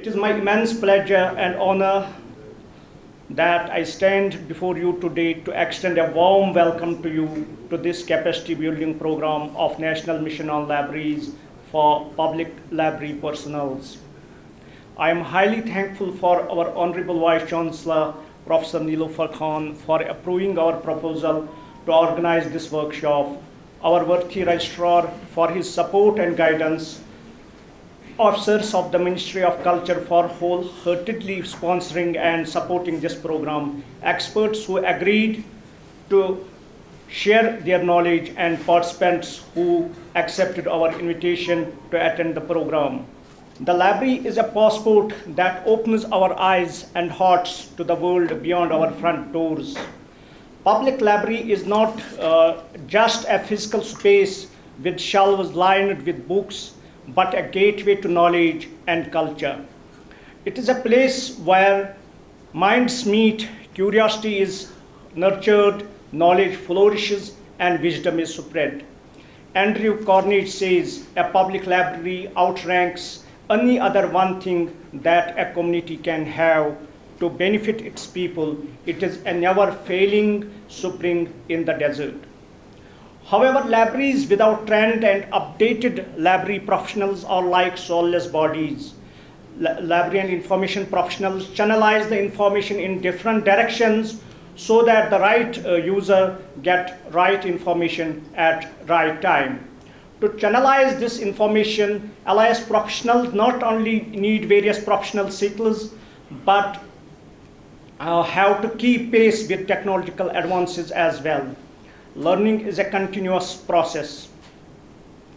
It is my immense pleasure and honor that I stand before you today to extend a warm welcome to you to this capacity building program of National Mission on Libraries for public library personnels. I am highly thankful for our Honorable Vice Chancellor, Professor Nilofer Khan, for approving our proposal to organize this workshop, our worthy registrar for his support and guidance, officers of the Ministry of Culture for wholeheartedly sponsoring and supporting this program, experts who agreed to share their knowledge, and participants who accepted our invitation to attend the program. The library is a passport that opens our eyes and hearts to the world beyond our front doors. Public library is not just a physical space with shelves lined with books, but a gateway to knowledge and culture. It is a place where minds meet, curiosity is nurtured, knowledge flourishes, and wisdom is spread. Andrew Carnegie says, a public library outranks any other one thing that a community can have to benefit its people. It is a never-failing spring in the desert. However, libraries without trained and updated library professionals are like soulless bodies. Library and information professionals channelize the information in different directions so that the right user get right information at right time. To channelize this information, LIS professionals not only need various professional skills, but have to keep pace with technological advances as well. Learning is a continuous process.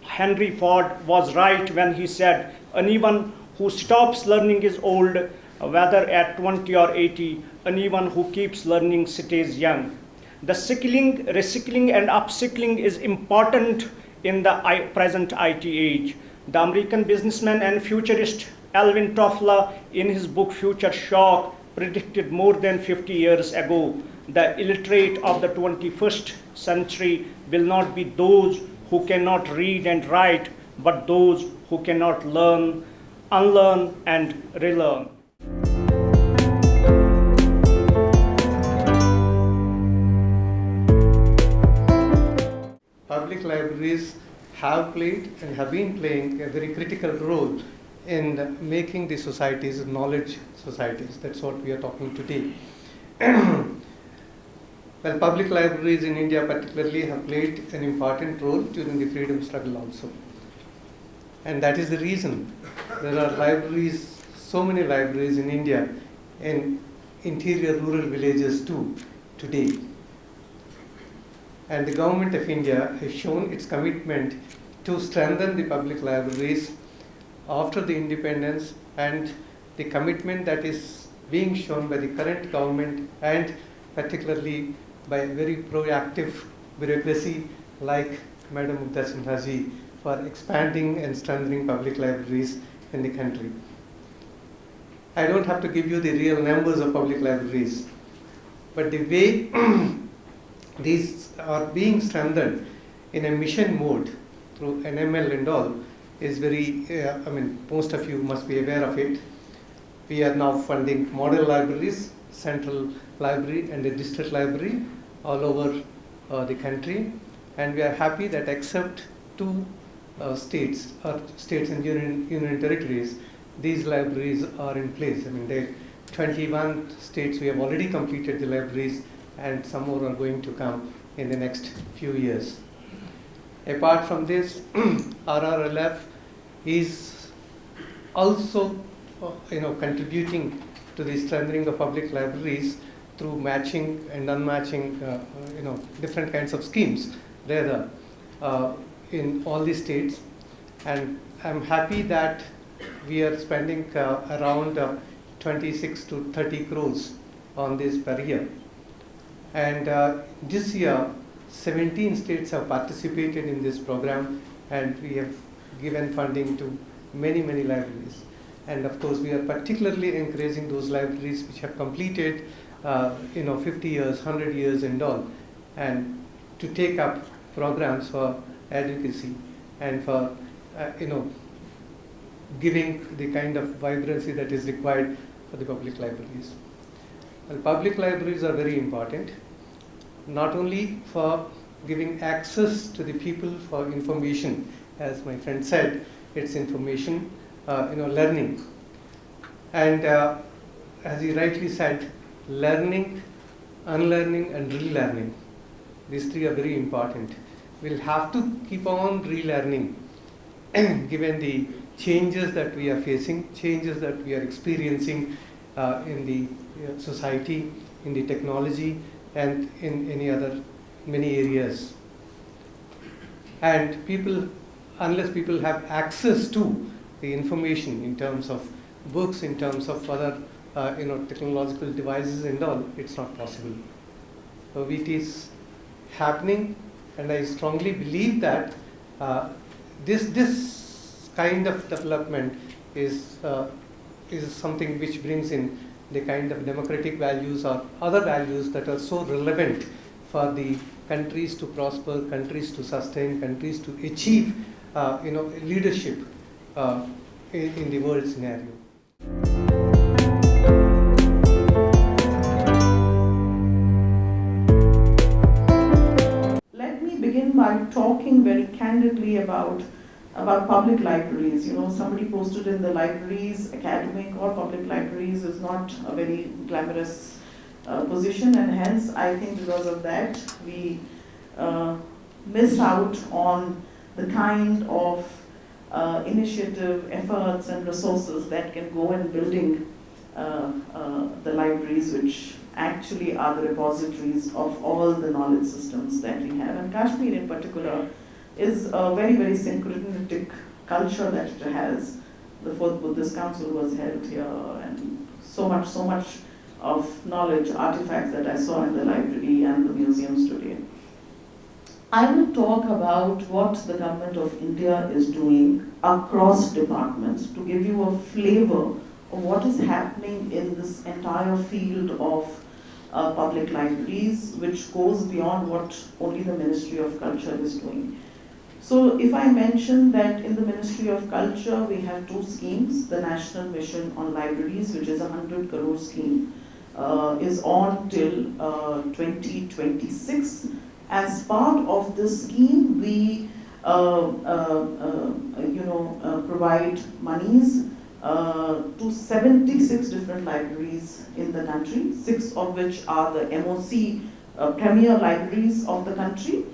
Henry Ford was right when he said, anyone who stops learning is old, whether at 20 or 80, anyone who keeps learning stays young. The skilling, recycling, and upskilling is important in the present IT age. The American businessman and futurist Alvin Toffler, in his book Future Shock, predicted more than 50 years ago, the illiterate of the 21st century will not be those who cannot read and write, but those who cannot learn, unlearn, and relearn. Public libraries have played and have been playing a very critical role in making the societies knowledge societies. That's what we are talking today. Well, public libraries in India particularly have played an important role during the freedom struggle also. And that is the reason there are libraries, so many libraries in India, in interior rural villages too, today. And the government of India has shown its commitment to strengthen the public libraries after the independence, and the commitment that is being shown by the current government, and particularly by very proactive bureaucracy like Madam Mugdha Sinha ji, for expanding and strengthening public libraries in the country. I don't have to give you the real numbers of public libraries, but the way these are being strengthened in a mission mode through NML and all is very, most of you must be aware of it. We are now funding model libraries, central library and a district library all over the country, and we are happy that except two states and union territories, these libraries are in place. There 21 states we have already completed the libraries, and some more are going to come in the next few years. Apart from this, RRLF is also contributing to the strengthening of public libraries through matching and unmatching different kinds of schemes rather in all the states. And I'm happy that we are spending around 26 to 30 crores on this per year. And this year, 17 states have participated in this program, and we have given funding to many, many libraries. And of course, we are particularly encouraging those libraries which have completed 50 years, 100 years and all, and to take up programs for advocacy and for giving the kind of vibrancy that is required for the public libraries. Well, public libraries are very important, not only for giving access to the people for information, as my friend said, it's information, learning. And as he rightly said, learning, unlearning and relearning. These three are very important. We'll have to keep on relearning given the changes that we are facing, changes that we are experiencing in the society, in the technology, and in many areas. And people, unless people have access to the information in terms of books, in terms of other technological devices and all, it's not possible. So it is happening, and I strongly believe that this kind of development is something which brings in the kind of democratic values or other values that are so relevant for the countries to prosper, countries to sustain, countries to achieve leadership in the world scenario. Let me begin by talking very candidly about public libraries. Somebody posted in the libraries, academic or public libraries is not a very glamorous position, and hence I think because of that we miss out on the kind of initiative, efforts and resources that can go in building the libraries, which actually are the repositories of all the knowledge systems that we have. And Kashmir in particular is a very, very syncretic culture that it has. The Fourth Buddhist Council was held here, and so much of knowledge, artifacts that I saw in the library and the museums today. I will talk about what the government of India is doing across departments to give you a flavor of what is happening in this entire field of public libraries, which goes beyond what only the Ministry of Culture is doing. So if I mention that in the Ministry of Culture we have two schemes, the National Mission on Libraries, which is a 100 crore scheme, is on till 2026. As part of this scheme, we provide monies to 76 different libraries in the country, 6 of which are the MOC premier libraries of the country,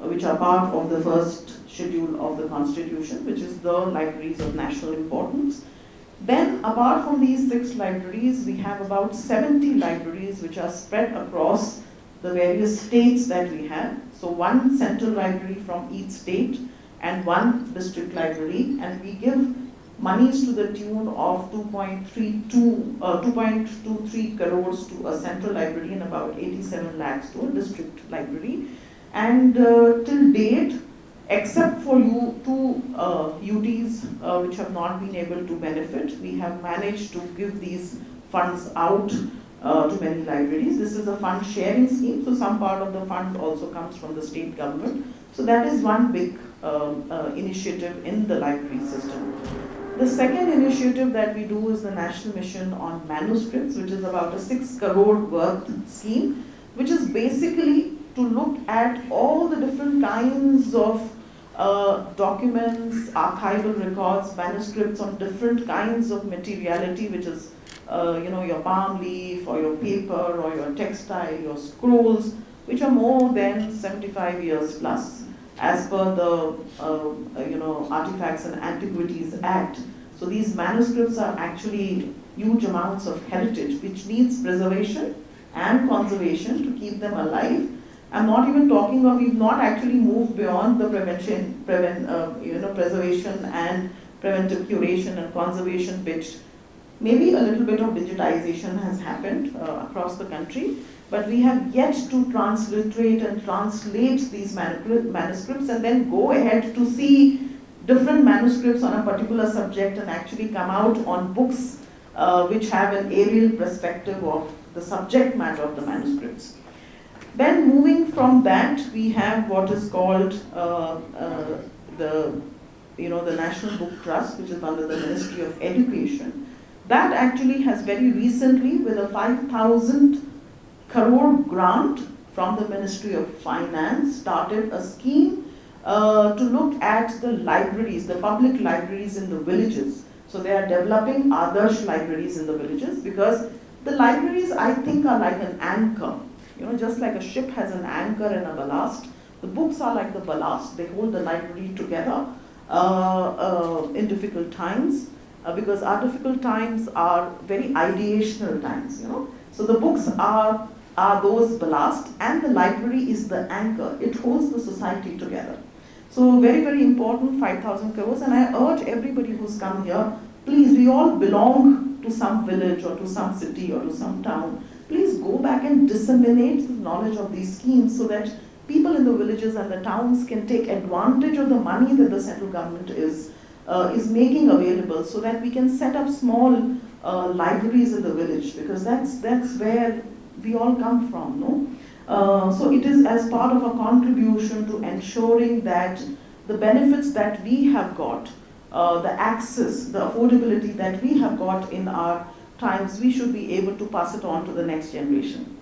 which are part of the first schedule of the Constitution, which is the libraries of national importance. Then, apart from these 6 libraries, we have about 70 libraries which are spread across the various states that we have. So one central library from each state and one district library, and we give monies to the tune of 2.23 crores to a central library and about 87 lakhs to a district library. And till date, except for two UTs which have not been able to benefit, we have managed to give these funds out to many libraries. This is a fund sharing scheme, so some part of the fund also comes from the state government. So that is one big initiative in the library system. The second initiative that we do is the National Mission on Manuscripts, which is about a 6 crore worth scheme, which is basically to look at all the different kinds of documents, archival records, manuscripts on different kinds of materiality, which is your palm leaf or your paper or your textile, your scrolls, which are more than 75 years plus, as per the Artifacts and Antiquities Act. So these manuscripts are actually huge amounts of heritage which needs preservation and conservation to keep them alive. I'm not even talking of, we've not actually moved beyond the preservation and preventive curation and conservation bit. Maybe a little bit of digitization has happened across the country, but we have yet to transliterate and translate these manuscripts and then go ahead to see different manuscripts on a particular subject and actually come out on books which have an aerial perspective of the subject matter of the manuscripts. Then moving from that, we have what is called the the National Book Trust, which is under the Ministry of Education, that actually has very recently, with a 5,000 crore grant from the Ministry of Finance, started a scheme to look at the libraries, the public libraries in the villages. So they are developing Adarsh libraries in the villages, because the libraries, I think, are like an anchor. Just like a ship has an anchor and a ballast, the books are like the ballast. They hold the library together in difficult times, because our difficult times are very ideational times. So the books are those ballast, and the library is the anchor. It holds the society together. So very, very important, 5,000 crores. And I urge everybody who's come here, please, we all belong to some village or to some city or to some town. Please go back and disseminate the knowledge of these schemes, so that people in the villages and the towns can take advantage of the money that the central government is making available, so that we can set up small libraries in the village, because that's where we all come from, no? So it is as part of a contribution to ensuring that the benefits that we have got, the access, the affordability that we have got in our times, we should be able to pass it on to the next generation.